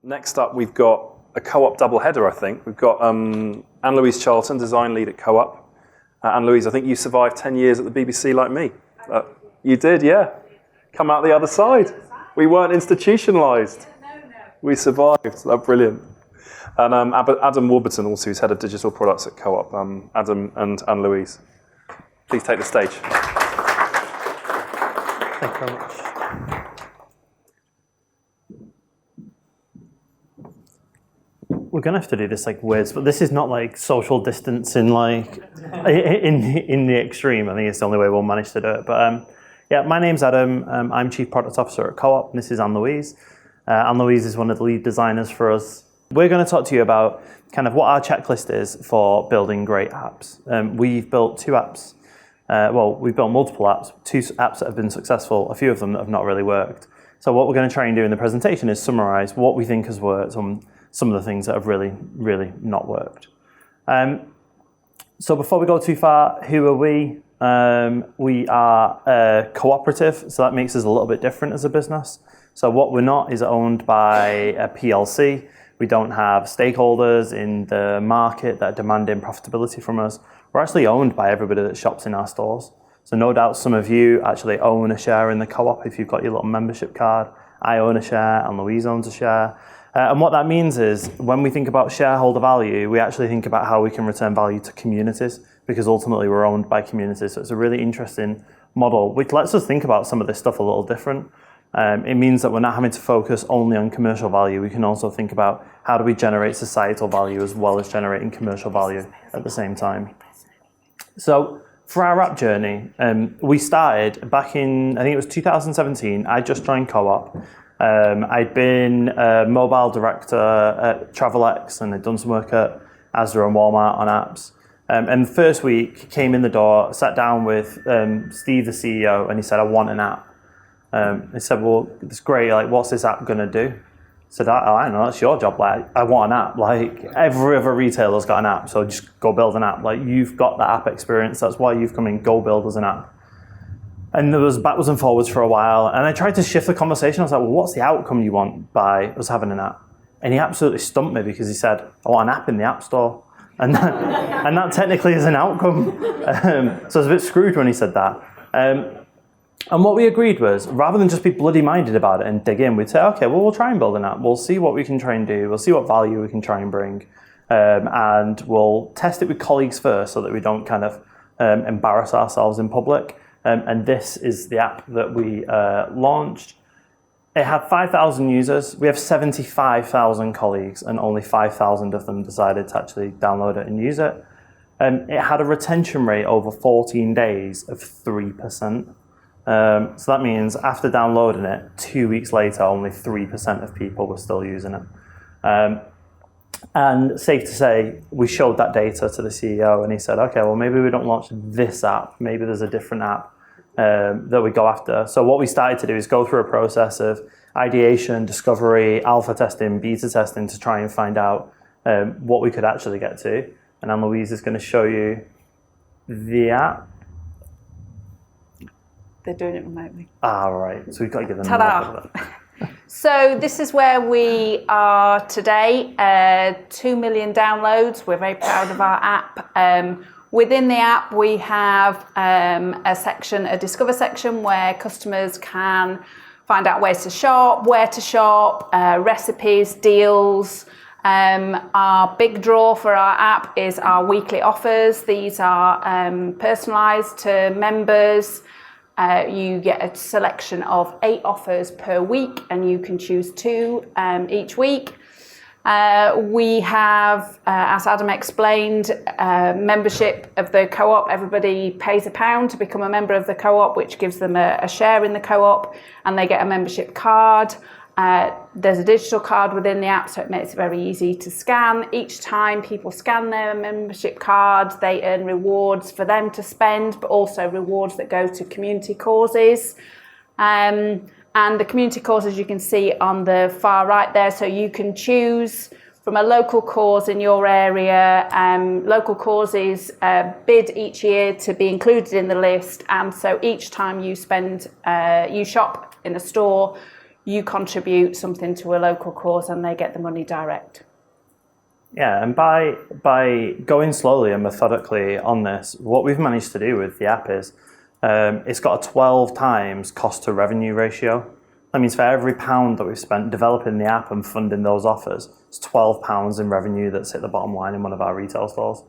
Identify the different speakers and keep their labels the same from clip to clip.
Speaker 1: Next up, we've got a Co-op doubleheader, I think. We've got Anne-Louise Charlton, design lead at Co-op. Anne-Louise, I think you survived 10 years at the BBC like me. You did, yeah. Come out the other side. We weren't institutionalised. We survived. That's brilliant. And Adam Warburton, also, who's head of digital products at Co-op. Adam and Anne-Louise, please take the stage.
Speaker 2: Thank you very much. We're gonna have to do this like weird, but this is not like social distancing like in the extreme. I think it's the only way we'll manage to do it. But yeah, my name's Adam. I'm Chief Product Officer at Co-op, and this is Anne-Louise. Anne-Louise is one of the lead designers for us. We're going to talk to you about kind of what our checklist is for building great apps. We've built two apps. We've built multiple apps, two apps that have been successful, a few of them that have not really worked. So what we're going to try and do in the presentation is summarize what we think has worked and some of the things that have really, really not worked. So before we go too far, who are we? We are a cooperative, so that makes us a little bit different as a business. So what we're not is owned by a PLC. We don't have stakeholders in the market that are demanding profitability from us. We're actually owned by everybody that shops in our stores. So no doubt some of you actually own a share in the Co-op if you've got your little membership card. I own a share, and Louise owns a share. And what that means is when we think about shareholder value, we actually think about how we can return value to communities, because ultimately we're owned by communities. So it's a really interesting model, which lets us think about some of this stuff a little different. It means that we're not having to focus only on commercial value. We can also think about how do we generate societal value as well as generating commercial value at the same time. So for our app journey, we started back in, I think it was 2017. I just joined Co-op. I'd been a mobile director at TravelX, and I'd done some work at Asda and Walmart on apps. And the first week, came in the door, sat down with Steve, the CEO, and he said, I want an app. He said, well, it's great, like, what's this app gonna do? I said, I don't know, that's your job. Like, I want an app. Like, every other retailer's got an app, so just go build an app. Like, you've got that app experience, that's why you've come in, go build us an app. And there was backwards and forwards for a while, and I tried to shift the conversation. I was like, well, what's the outcome you want by us having an app? And he absolutely stumped me, because he said, I want an app in the App Store. And that technically is an outcome. So I was a bit screwed when he said that. And what we agreed was, rather than just be bloody minded about it and dig in, we'd say, okay, well, we'll try and build an app. We'll see what we can try and do. We'll see what value we can try and bring. And we'll test it with colleagues first so that we don't kind of embarrass ourselves in public. And this is the app that we launched. It had 5,000 users. We have 75,000 colleagues, and only 5,000 of them decided to actually download it and use it. It had a retention rate over 14 days of 3%. So that means after downloading it, 2 weeks later, only 3% of people were still using it. And safe to say, we showed that data to the CEO, and he said, okay, well, maybe we don't launch this app. Maybe there's a different app that we go after. So what we started to do is go through a process of ideation, discovery, alpha testing, beta testing to try and find out what we could actually get to. And Anne-Louise is going to show you the app.
Speaker 3: They're doing it remotely.
Speaker 2: Right. So we've got to give them
Speaker 3: Ta-da! So this is where we are today. 2 million downloads. We're very proud of our app. Within the app, we have a discover section where customers can find out ways to shop, where to shop, recipes, deals. Our big draw for our app is our weekly offers. These are personalised to members. You get a selection of 8 offers per week, and you can choose 2 each week. We have, as Adam explained, membership of the Co-op. Everybody pays £1 to become a member of the Co-op, which gives them a share in the Co-op, and they get a membership card. There's a digital card within the app, so it makes it very easy to scan. Each time people scan their membership card, they earn rewards for them to spend, but also rewards that go to community causes. And the community causes you can see on the far right there, so you can choose from a local cause in your area. Local causes bid each year to be included in the list, and so each time you shop in a store, you contribute something to a local cause and they get the money direct.
Speaker 2: Yeah, and by going slowly and methodically on this, what we've managed to do with the app is it's got a 12 times cost to revenue ratio. That means for every pound that we've spent developing the app and funding those offers, it's £12 in revenue that's hit the bottom line in one of our retail stores.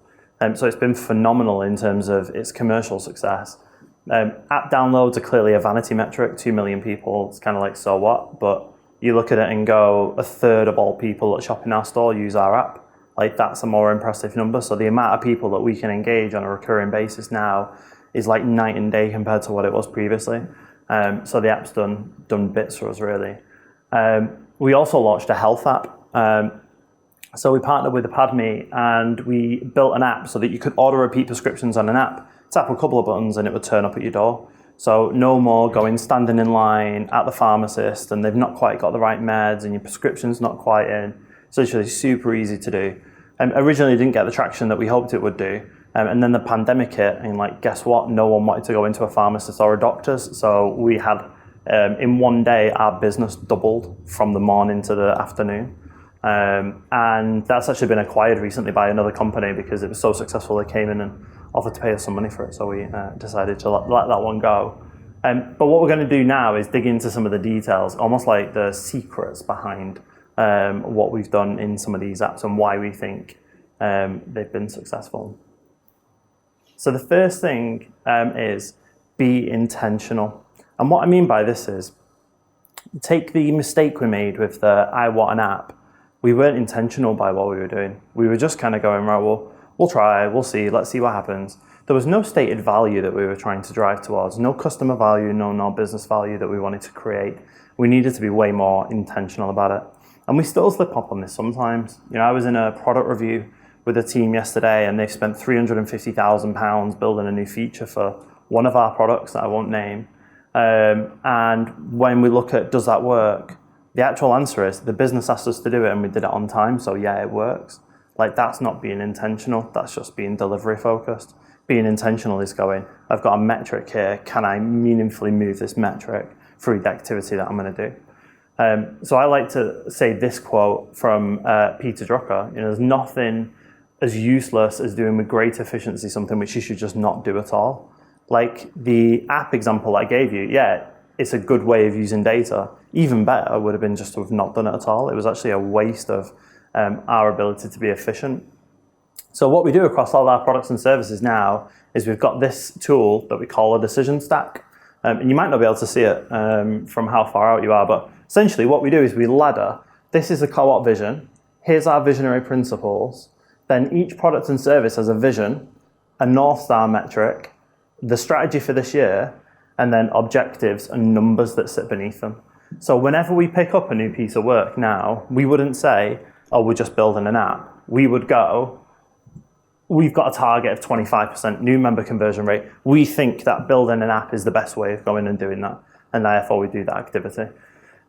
Speaker 2: So it's been phenomenal in terms of its commercial success. App downloads are clearly a vanity metric, 2 million people, it's kind of like, so what? But you look at it and go, a third of all people that shop in our store use our app. Like, that's a more impressive number. So the amount of people that we can engage on a recurring basis now is like night and day compared to what it was previously. So the app's done bits for us, really. We also launched a health app. So we partnered with Apadmi and we built an app so that you could order repeat prescriptions on an app. Tap a couple of buttons and it would turn up at your door. So no more standing in line at the pharmacist and they've not quite got the right meds and your prescription's not quite in. It's literally super easy to do. Originally didn't get the traction that we hoped it would do. And then the pandemic hit and guess what? No one wanted to go into a pharmacist or a doctor's. So we had, in one day, our business doubled from the morning to the afternoon. And that's actually been acquired recently by another company because it was so successful they came in and offered to pay us some money for it. So we decided to let that one go. But what we're going to do now is dig into some of the details, almost like the secrets behind what we've done in some of these apps and why we think they've been successful. So the first thing is be intentional. And what I mean by this is, take the mistake we made with the I want an app. We weren't intentional by what we were doing. We were just kind of going, right, well, we'll try, we'll see, let's see what happens. There was no stated value that we were trying to drive towards, no customer value, no business value that we wanted to create. We needed to be way more intentional about it. And we still slip up on this sometimes. I was in a product review with a team yesterday and they've spent £350,000 building a new feature for one of our products that I won't name. And when we look at, does that work? The actual answer is the business asked us to do it and we did it on time, so yeah, it works. That's not being intentional, that's just being delivery focused. Being intentional is going, I've got a metric here, can I meaningfully move this metric through the activity that I'm going to do? So I like to say this quote from Peter Drucker, there's nothing as useless as doing with great efficiency something which you should just not do at all. Like the app example I gave you, yeah, it's a good way of using data. Even better would have been just to have not done it at all. It was actually a waste of our ability to be efficient. So what we do across all our products and services now is we've got this tool that we call a decision stack. And you might not be able to see it from how far out you are, but essentially what we do is we ladder. This is the co-op vision. Here's our visionary principles. Then each product and service has a vision, a North Star metric, the strategy for this year, and then objectives and numbers that sit beneath them. So whenever we pick up a new piece of work now, we wouldn't say, oh, we're just building an app. We would go, we've got a target of 25% new member conversion rate. We think that building an app is the best way of going and doing that. And therefore we do that activity.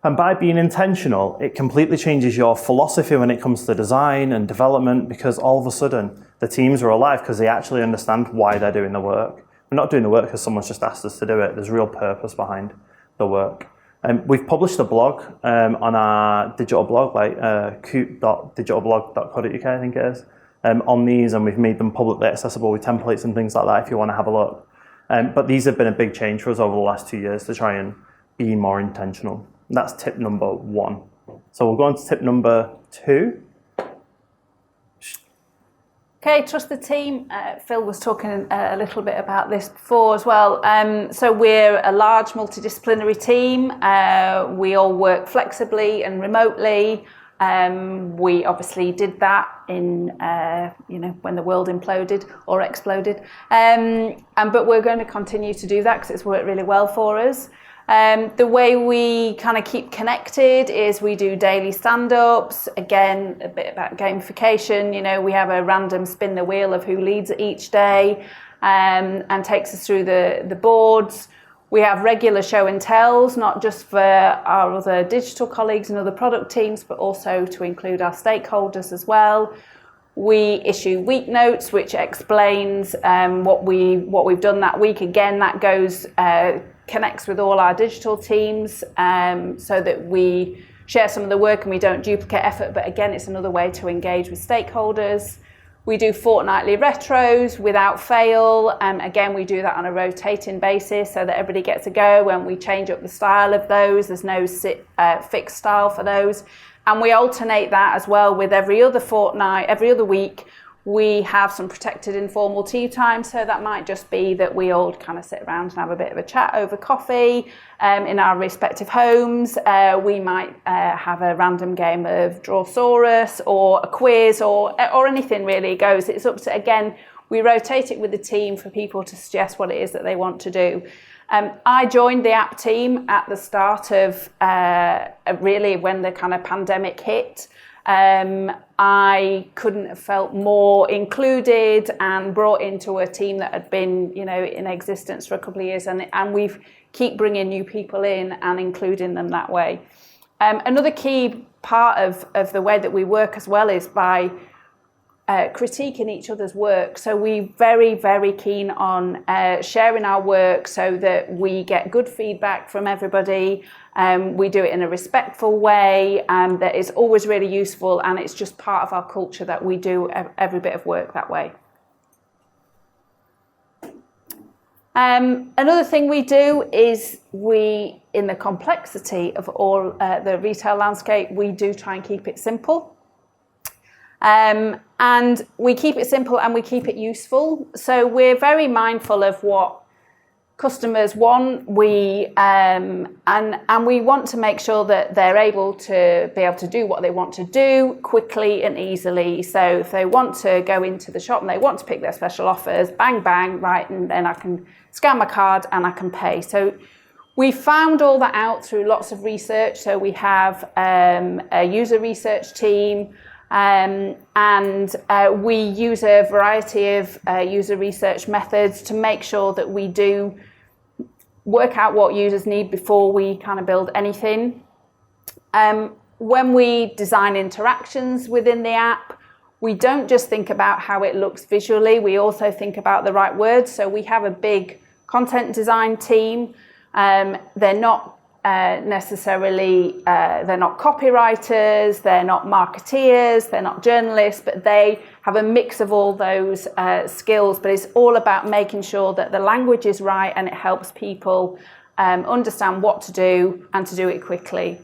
Speaker 2: And by being intentional, it completely changes your philosophy when it comes to design and development, because all of a sudden the teams are alive because they actually understand why they're doing the work. We're not doing the work because someone's just asked us to do it. There's real purpose behind the work. We've published a blog on our digital blog, coop.digitalblog.co.uk, I think it is, on these, and we've made them publicly accessible with templates and things like that if you want to have a look. But these have been a big change for us over the last 2 years to try and be more intentional. And that's tip number 1. So we'll go on to tip number 2.
Speaker 3: Okay, trust the team. Phil was talking a little bit about this before as well. So we're a large multidisciplinary team. We all work flexibly and remotely. We obviously did that in, when the world imploded or exploded. But we're going to continue to do that because it's worked really well for us. The way we kind of keep connected is we do daily stand-ups. Again, a bit about gamification. We have a random spin the wheel of who leads it each day and takes us through the boards. We have regular show and tells, not just for our other digital colleagues and other product teams, but also to include our stakeholders as well. We issue week notes, which explains what we've done that week. Again, that goes connects with all our digital teams so that we share some of the work and we don't duplicate effort. But again, it's another way to engage with stakeholders. We do fortnightly retros without fail. Again, we do that on a rotating basis so that everybody gets a go, and we change up the style of those. There's no fixed style for those. And we alternate that as well with every other fortnight, every other week. We have some protected informal tea time, so that might just be that we all kind of sit around and have a bit of a chat over coffee in our respective homes. We might have a random game of Drawsaurus or a quiz or anything really goes. It's up to, again, we rotate it with the team for people to suggest what it is that they want to do. I joined the app team at the start of really when the kind of pandemic hit. I couldn't have felt more included and brought into a team that had been, in existence for a couple of years, and we've keep bringing new people in and including them that way. Another key part of the way that we work as well is by critiquing each other's work. So we're very, very keen on sharing our work so that we get good feedback from everybody. We do it in a respectful way that is always really useful, and it's just part of our culture that we do every bit of work that way. Another thing we do is in the complexity of all the retail landscape, we do try and keep it simple. And we keep it simple and we keep it useful. So we're very mindful of what customers want. And we want to make sure that they're able to do what they want to do quickly and easily. So if they want to go into the shop and they want to pick their special offers, bang, bang, right, and then I can scan my card and I can pay. So we found all that out through lots of research. So we have a user research team. And we use a variety of user research methods to make sure that we do work out what users need before we kind of build anything. When we design interactions within the app, we don't just think about how it looks visually, we also think about the right words. So we have a big content design team. They're not necessarily, they're not copywriters, they're not marketeers, they're not journalists, but they have a mix of all those skills. But it's all about making sure that the language is right and it helps people understand what to do and to do it quickly.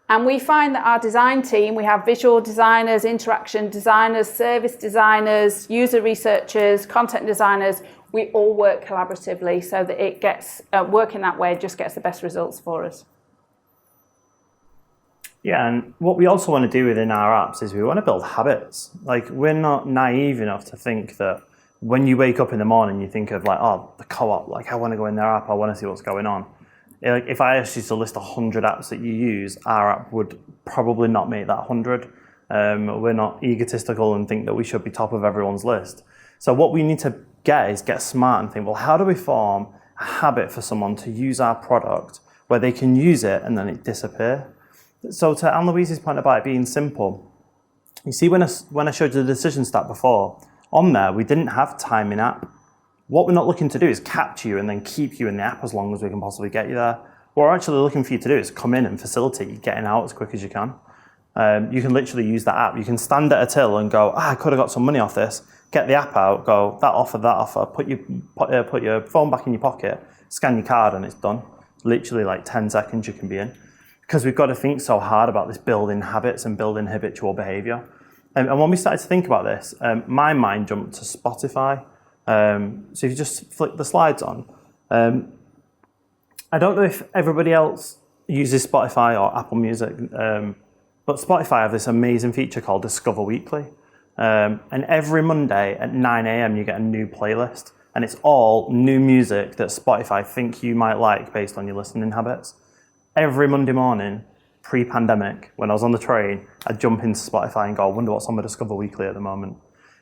Speaker 3: And we find that our design team, we have visual designers, interaction designers, service designers, user researchers, content designers. We all work collaboratively so that it gets working that way, just gets the best results for us.
Speaker 2: Yeah, and what we also want to do within our apps is we want to build habits. Like, we're not naive enough to think that when you wake up in the morning, you think of like, oh, the co-op, like I want to go in their app, I want to see what's going on. Like, if I asked you to list 100 apps that you use, our app would probably not make that 100. We're not egotistical and think that we should be top of everyone's list. So what we need to get smart and think, well, how do we form a habit for someone to use our product where they can use it and then it disappear? So to Anne-Louise's point about it being simple, you see when I showed you the decision stat before, on there we didn't have time in app. What we're not looking to do is capture you and then keep you in the app as long as we can possibly get you there. What we're actually looking for you to do is come in and facilitate you getting out as quick as you can. You can literally use that app. You can stand at a till and go, I could have got some money off this. Get the app out, go, that offer, put your phone back in your pocket, scan your card and it's done. Literally like 10 seconds you can be in. Because we've got to think so hard about this building habits and building habitual behaviour. And when we started to think about this, my mind jumped to Spotify. So if you just flick the slides on. I don't know if everybody else uses Spotify or Apple Music, but Spotify have this amazing feature called Discover Weekly. And every Monday at 9 a.m. you get a new playlist, and it's all new music that Spotify think you might like based on your listening habits. Every Monday morning, pre-pandemic, when I was on the train, I'd jump into Spotify and go, I wonder what's on my Discover Weekly at the moment.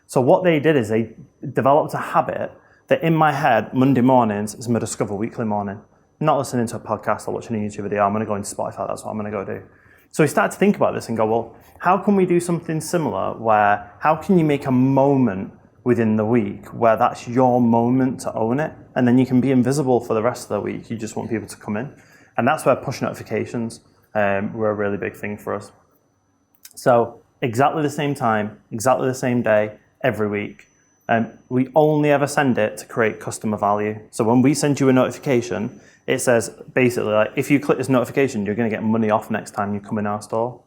Speaker 2: So what they did is they developed a habit that in my head, Monday mornings is my Discover Weekly morning. I'm not listening to a podcast or watching a YouTube video, I'm going to go into Spotify, that's what I'm going to go do. So we started to think about this and go, well, how can we do something similar where, how can you make a moment within the week where that's your moment to own it, and then you can be invisible for the rest of the week. You just want people to come in. And that's where push notifications were a really big thing for us. So exactly the same time, exactly the same day, every week. We only ever send it to create customer value. So when we send you a notification, it says basically like, if you click this notification, you're going to get money off next time you come in our store.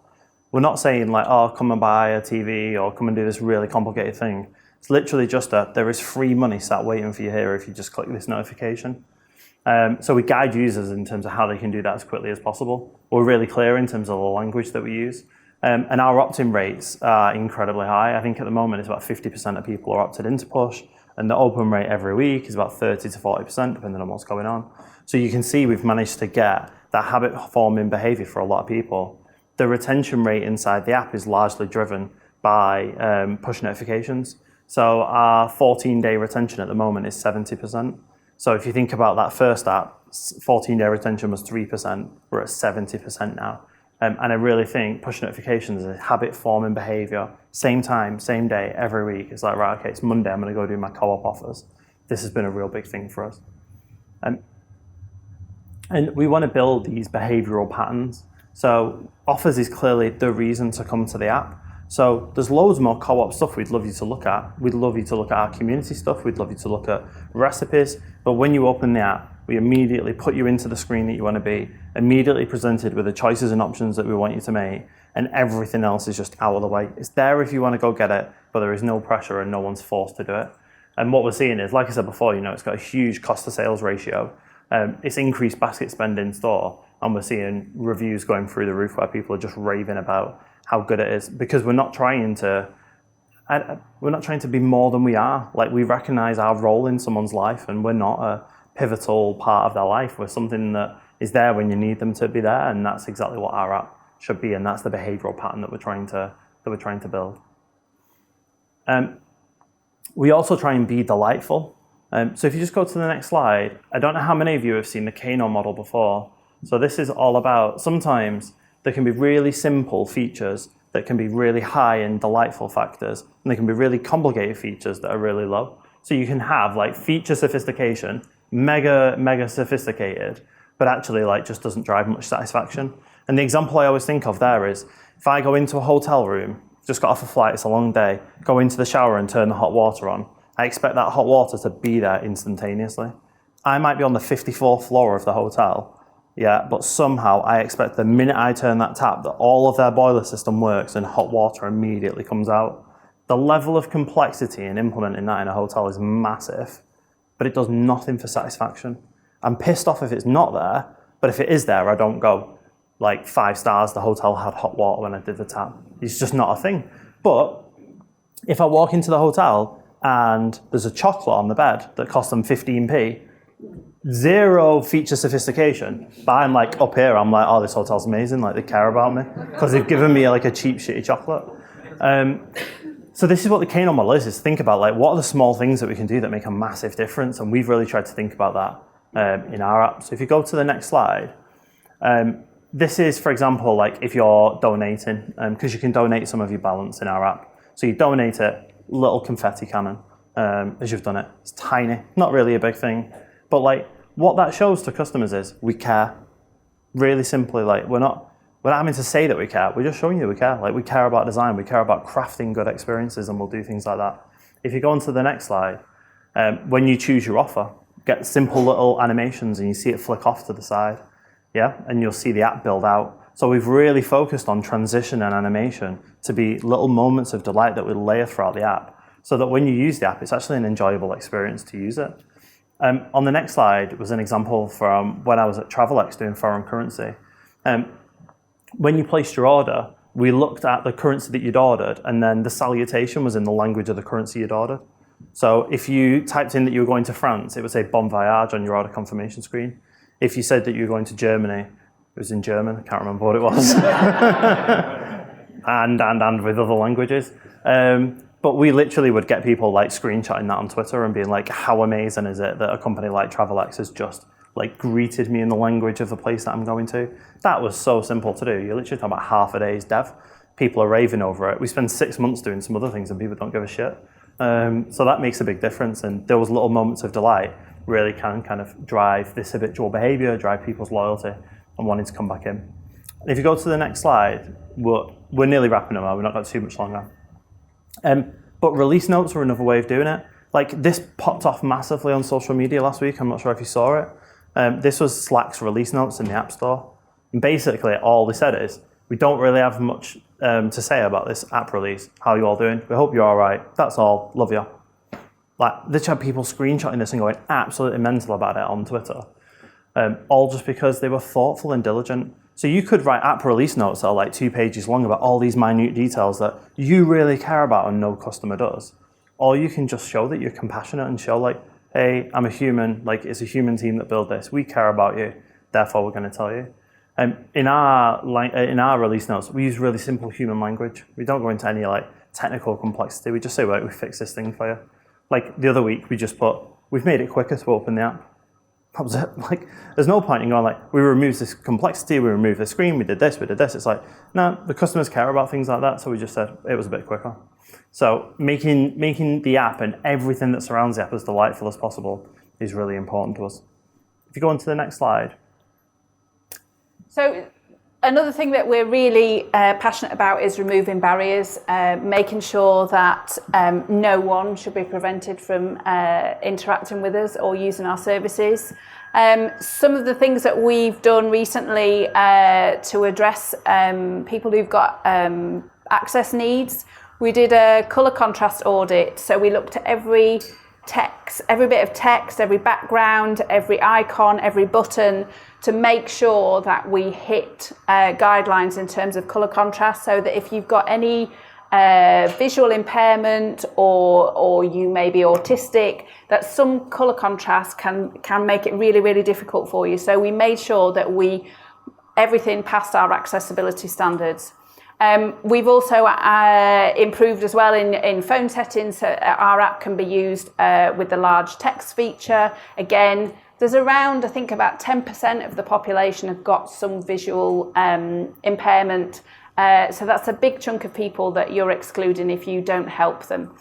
Speaker 2: We're not saying like, oh, come and buy a TV or come and do this really complicated thing. It's literally just there is free money sat waiting for you here if you just click this notification. So we guide users in terms of how they can do that as quickly as possible. We're really clear in terms of the language that we use. And our opt-in rates are incredibly high. I think at the moment it's about 50% of people are opted into push, and the open rate every week is about 30 to 40%, depending on what's going on. So you can see we've managed to get that habit-forming behavior for a lot of people. The retention rate inside the app is largely driven by push notifications. So our 14-day retention at the moment is 70%. So if you think about that first app, 14-day retention was 3%. We're at 70% now. And I really think push notifications is a habit-forming behavior. Same time, same day, every week. It's like, right, okay, it's Monday, I'm going to go do my co-op offers. This has been a real big thing for us. And we want to build these behavioral patterns. So offers is clearly the reason to come to the app. So there's loads more co-op stuff we'd love you to look at. We'd love you to look at our community stuff. We'd love you to look at recipes. But when you open the app, we immediately put you into the screen that you want to be, immediately presented with the choices and options that we want you to make, and everything else is just out of the way. It's there if you want to go get it, but there is no pressure and no one's forced to do it. And what we're seeing is, like I said before, it's got a huge cost to sales ratio. It's increased basket spend in store, and we're seeing reviews going through the roof where people are just raving about how good it is, because we're not trying to be more than we are. Like, we recognize our role in someone's life, and we're not a pivotal part of their life. We're something that is there when you need them to be there, and that's exactly what our app should be, and that's the behavioral pattern that we're trying to build. We also try and be delightful. So if you just go to the next slide, I don't know how many of you have seen the Kano model before. So this is all about, sometimes there can be really simple features that can be really high in delightful factors, and there can be really complicated features that are really low. So you can have like feature sophistication, mega sophisticated, but actually like just doesn't drive much satisfaction. And the example I always think of there is, if I go into a hotel room, just got off a flight, it's a long day, go into the shower and turn the hot water on, I expect that hot water to be there instantaneously. I might be on the 54th floor of the hotel, but somehow I expect the minute I turn that tap that all of their boiler system works and hot water immediately comes out. The level of complexity in implementing that in a hotel is massive, but it does nothing for satisfaction. I'm pissed off if it's not there, but if it is there, I don't go, like, 5 stars, the hotel had hot water when I did the tap. It's just not a thing. But if I walk into the hotel and there's a chocolate on the bed that costs them 15p, zero feature sophistication, but I'm like up here, I'm like, oh, this hotel's amazing, like they care about me, because they've given me like a cheap, shitty chocolate. So this is what the Kano model is think about like, what are the small things that we can do that make a massive difference? And we've really tried to think about that in our app. So if you go to the next slide, this is, for example, like if you're donating, because you can donate some of your balance in our app. So you donate it, little confetti cannon, as you've done it. It's tiny, not really a big thing. But like what that shows to customers is we care. Really simply, like we're not having to say that we care. We're just showing you we care. Like we care about design. We care about crafting good experiences, and we'll do things like that. If you go on to the next slide, when you choose your offer, get simple little animations, and you see it flick off to the side, and you'll see the app build out. So we've really focused on transition and animation to be little moments of delight that we layer throughout the app, so that when you use the app, it's actually an enjoyable experience to use it. On the next slide was an example from when I was at Travelex doing foreign currency. When you placed your order, we looked at the currency that you'd ordered, and then the salutation was in the language of the currency you'd ordered. So if you typed in that you were going to France, it would say Bon Voyage on your order confirmation screen. If you said that you were going to Germany, it was in German, I can't remember what it was. and with other languages. But we literally would get people like screenshotting that on Twitter and being like, how amazing is it that a company like Travelex has just like greeted me in the language of the place that I'm going to. That was so simple to do. You're literally talking about half a day's dev. People are raving over it. We spend 6 months doing some other things and people don't give a shit. So that makes a big difference, and those little moments of delight really can kind of drive this habitual behavior, drive people's loyalty and wanting to come back in. If you go to the next slide, we're nearly wrapping up. We've not got too much longer. But release notes are another way of doing it. Like this popped off massively on social media last week. I'm not sure if you saw it. This was Slack's release notes in the App Store. And basically all they said is, we don't really have much to say about this app release. How are you all doing? We hope you're all right. That's all. Love you. Like, they had people screenshotting this and going absolutely mental about it on Twitter. All just because they were thoughtful and diligent. So you could write app release notes that are like 2 pages long about all these minute details that you really care about and no customer does. Or you can just show that you're compassionate and show like, hey, I'm a human, like it's a human team that built this. We care about you, therefore we're going to tell you. In our release notes, we use really simple human language. We don't go into any like technical complexity. We just say, right, we fixed this thing for you. Like the other week, we just put, we've made it quicker to open the app. That was it. Like, there's no point in going like, we removed this complexity, we removed the screen, we did this. It's like, no, the customers care about things like that, so we just said it was a bit quicker. So making the app and everything that surrounds the app as delightful as possible is really important to us. If you go on to the next slide.
Speaker 3: So another thing that we're really passionate about is removing barriers, making sure that no one should be prevented from interacting with us or using our services. Some of the things that we've done recently to address people who've got access needs, we did a colour contrast audit. So we looked at every text, every bit of text, every background, every icon, every button, to make sure that we hit guidelines in terms of colour contrast, so that if you've got any visual impairment or you may be autistic, that some colour contrast can make it really, really difficult for you. So we made sure that everything passed our accessibility standards. We've also improved as well in phone settings. So our app can be used with the large text feature. Again, there's around, I think, about 10% of the population have got some visual impairment. So that's a big chunk of people that you're excluding if you don't help them.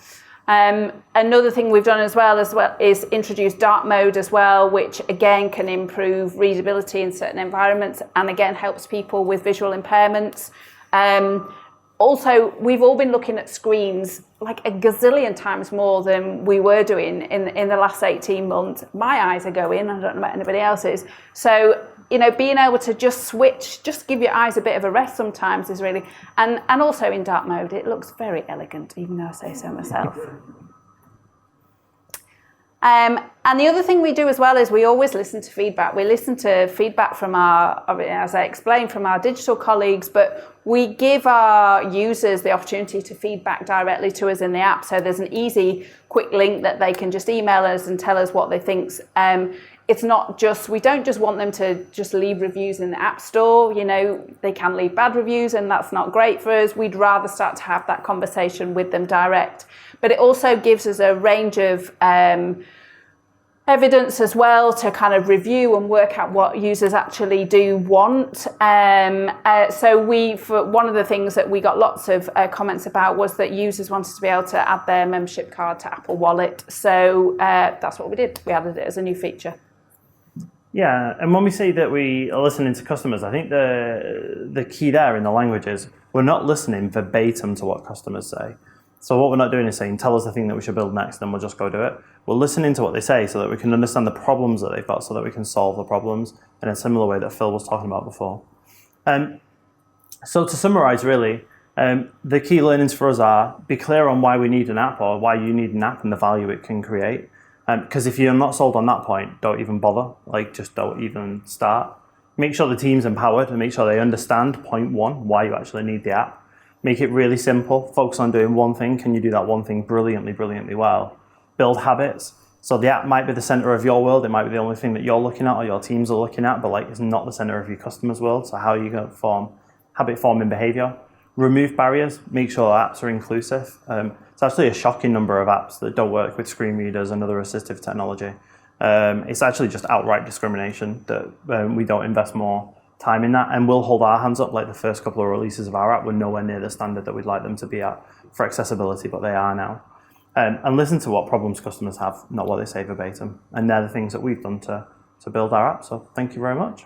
Speaker 3: Another thing we've done as well is introduce dark mode as well, which again can improve readability in certain environments and again helps people with visual impairments. Also, we've all been looking at screens like a gazillion times more than we were doing in the last 18 months. My eyes are going, I don't know about anybody else's. So, being able to just switch, just give your eyes a bit of a rest sometimes is really, and also in dark mode, it looks very elegant, even though I say so myself. And the other thing we do as well is we always listen to feedback. We listen to feedback from as I explained, from our digital colleagues, but we give our users the opportunity to feedback directly to us in the app. So there's an easy, quick link that they can just email us and tell us what they think. It's not just, we don't just want them to just leave reviews in the App Store. They can leave bad reviews and that's not great for us. We'd rather start to have that conversation with them direct. But it also gives us a range of evidence as well to kind of review and work out what users actually do want. So one of the things that we got lots of comments about was that users wanted to be able to add their membership card to Apple Wallet. So that's what we did. We added it as a new feature.
Speaker 2: Yeah, and when we say that we are listening to customers, I think the key there in the language is we're not listening verbatim to what customers say. So what we're not doing is saying, tell us the thing that we should build next, and we'll just go do it. We're listening to what they say so that we can understand the problems that they've got, so that we can solve the problems in a similar way that Phil was talking about before. So to summarize, really, the key learnings for us are be clear on why we need an app or why you need an app and the value it can create. Because if you're not sold on that point, don't even bother. Just don't even start. Make sure the team's empowered and make sure they understand, point one, why you actually need the app. Make it really simple. Focus on doing one thing. Can you do that one thing brilliantly, brilliantly well? Build habits. So the app might be the center of your world. It might be the only thing that you're looking at or your teams are looking at, but it's not the center of your customer's world. So how are you going to form habit forming behavior? Remove barriers. Make sure apps are inclusive. It's actually a shocking number of apps that don't work with screen readers and other assistive technology. It's actually just outright discrimination that we don't invest more time in that, and we'll hold our hands up. Like the first couple of releases of our app were nowhere near the standard that we'd like them to be at for accessibility, but they are now. and listen to what problems customers have, not what they say verbatim. And they're the things that we've done to build our app. So thank you very much.